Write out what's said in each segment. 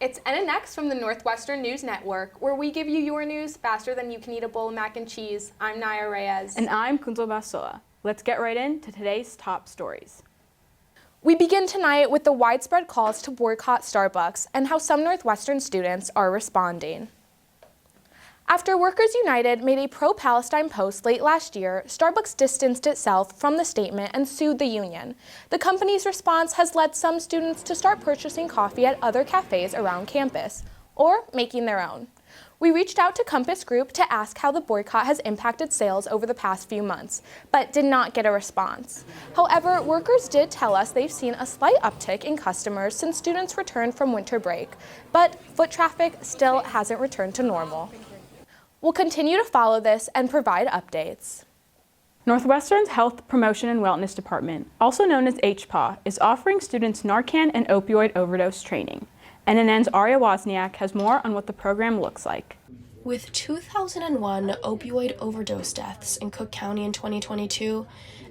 It's NNX from the Northwestern News Network, where we give you your news faster than you can eat a bowl of mac and cheese. I'm Naya Reyes. And I'm Kunzel Basola. Let's get right into today's top stories. We begin tonight with the widespread calls to boycott Starbucks and how some Northwestern students are responding. After Workers United made a pro-Palestine post late last year, Starbucks distanced itself from the statement and sued the union. The company's response has led some students to start purchasing coffee at other cafes around campus, or making their own. We reached out to Compass Group to ask how the boycott has impacted sales over the past few months, but did not get a response. However, workers did tell us they've seen a slight uptick in customers since students returned from winter break, but foot traffic still hasn't returned to normal. We'll continue to follow this and provide updates. Northwestern's Health Promotion and Wellness Department, also known as HPAW, is offering students Narcan and opioid overdose training. NNN's Aria Wozniak has more on what the program looks like. With 2001 opioid overdose deaths in Cook County in 2022,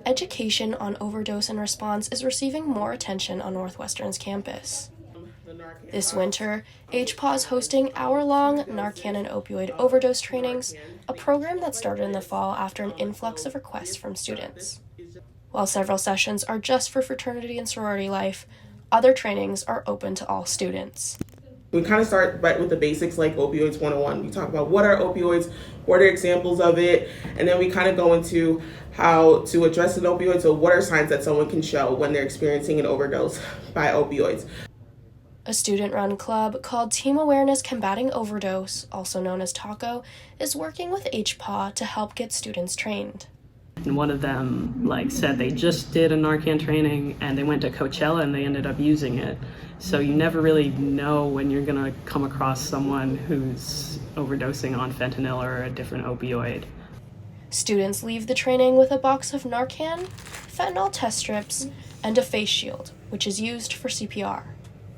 education on overdose and response is receiving more attention on Northwestern's campus. This winter, HPAW is hosting hour-long Narcan and opioid overdose trainings, a program that started in the fall after an influx of requests from students. While several sessions are just for fraternity and sorority life, other trainings are open to all students. We kind of start right with the basics like opioids 101. We talk about what are opioids, what are examples of it, and then we kind of go into how to address an opioid. So what are signs that someone can show when they're experiencing an overdose by opioids? A student-run club called Team Awareness Combating Overdose, also known as TACO, is working with HPAW to help get students trained. And one of them said they just did a Narcan training and they went to Coachella and they ended up using it. So you never really know when you're gonna come across someone who's overdosing on fentanyl or a different opioid. Students leave the training with a box of Narcan, fentanyl test strips, and a face shield, which is used for CPR.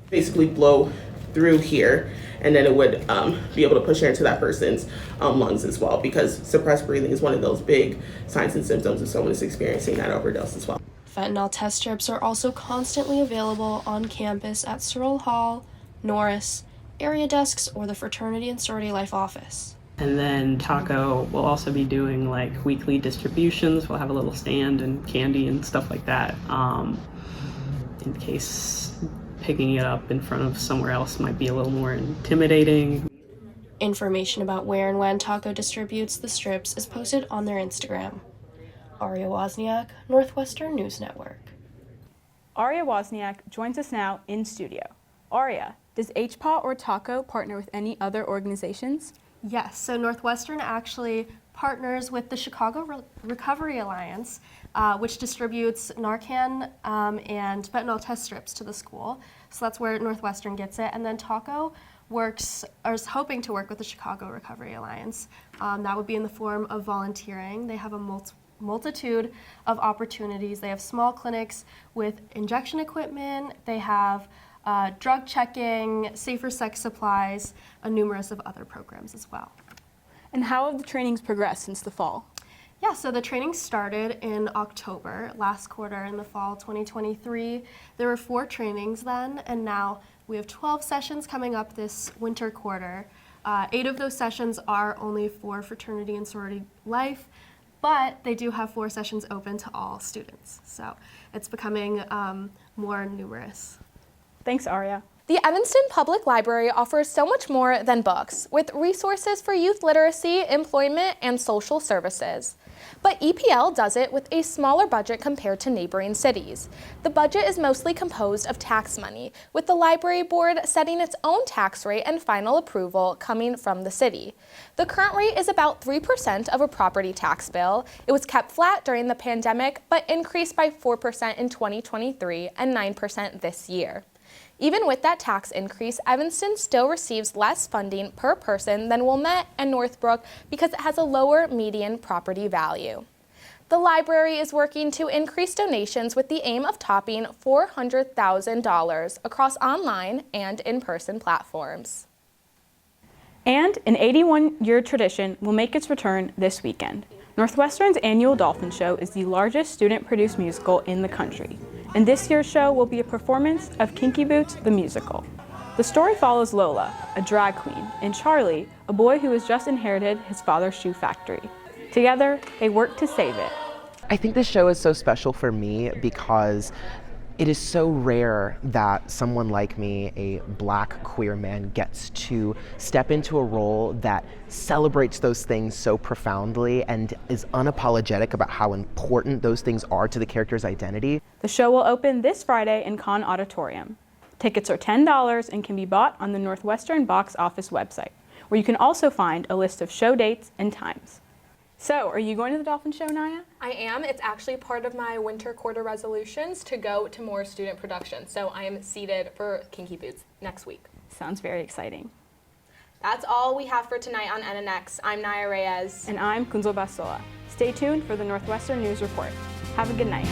Basically blow through here, and then it would be able to push air into that person's lungs as well, because suppressed breathing is one of those big signs and symptoms if someone is experiencing that overdose as well. Fentanyl test strips are also constantly available on campus at Searle Hall, Norris, area desks, or the Fraternity and Sorority Life office. And then TACO will also be doing weekly distributions. We'll have a little stand and candy and stuff like that, in case picking it up in front of somewhere else might be a little more intimidating. Information about where and when TACO distributes the strips is posted on their Instagram. Aria Wozniak, Northwestern News Network. Aria Wozniak joins us now in studio. Aria, does HPAW or TACO partner with any other organizations? Yes, so Northwestern actually partners with the Chicago Recovery Alliance, which distributes Narcan and fentanyl test strips to the school. So that's where Northwestern gets it. And then TACO is hoping to work with the Chicago Recovery Alliance. That would be in the form of volunteering. They have a multitude of opportunities. They have small clinics with injection equipment. They have drug checking, safer sex supplies, and numerous of other programs as well. And how have the trainings progressed since the fall? Yeah, so the training started in October, last quarter in the fall 2023. There were 4 trainings then, and now we have 12 sessions coming up this winter quarter. 8 of those sessions are only for fraternity and sorority life, but they do have 4 sessions open to all students. So it's becoming more numerous. Thanks, Aria. The Evanston Public Library offers so much more than books, with resources for youth literacy, employment, and social services. But EPL does it with a smaller budget compared to neighboring cities. The budget is mostly composed of tax money, with the library board setting its own tax rate and final approval coming from the city. The current rate is about 3% of a property tax bill. It was kept flat during the pandemic, but increased by 4% in 2023 and 9% this year. Even with that tax increase, Evanston still receives less funding per person than Wilmette and Northbrook because it has a lower median property value. The library is working to increase donations with the aim of topping $400,000 across online and in-person platforms. And an 81-year tradition will make its return this weekend. Northwestern's annual Dolphin Show is the largest student-produced musical in the country, and this year's show will be a performance of Kinky Boots the Musical. The story follows Lola, a drag queen, and Charlie, a boy who has just inherited his father's shoe factory. Together, they work to save it. I think this show is so special for me because it is so rare that someone like me, a Black queer man, gets to step into a role that celebrates those things so profoundly and is unapologetic about how important those things are to the character's identity. The show will open this Friday in Conn Auditorium. Tickets are $10 and can be bought on the Northwestern box office website, where you can also find a list of show dates and times. So, are you going to the Dolphin Show, Naya? I am. It's actually part of my winter quarter resolutions to go to more student productions. So I am seated for Kinky Boots next week. Sounds very exciting. That's all we have for tonight on NNX. I'm Naya Reyes. And I'm Kunzal Basola. Stay tuned for the Northwestern News Report. Have a good night.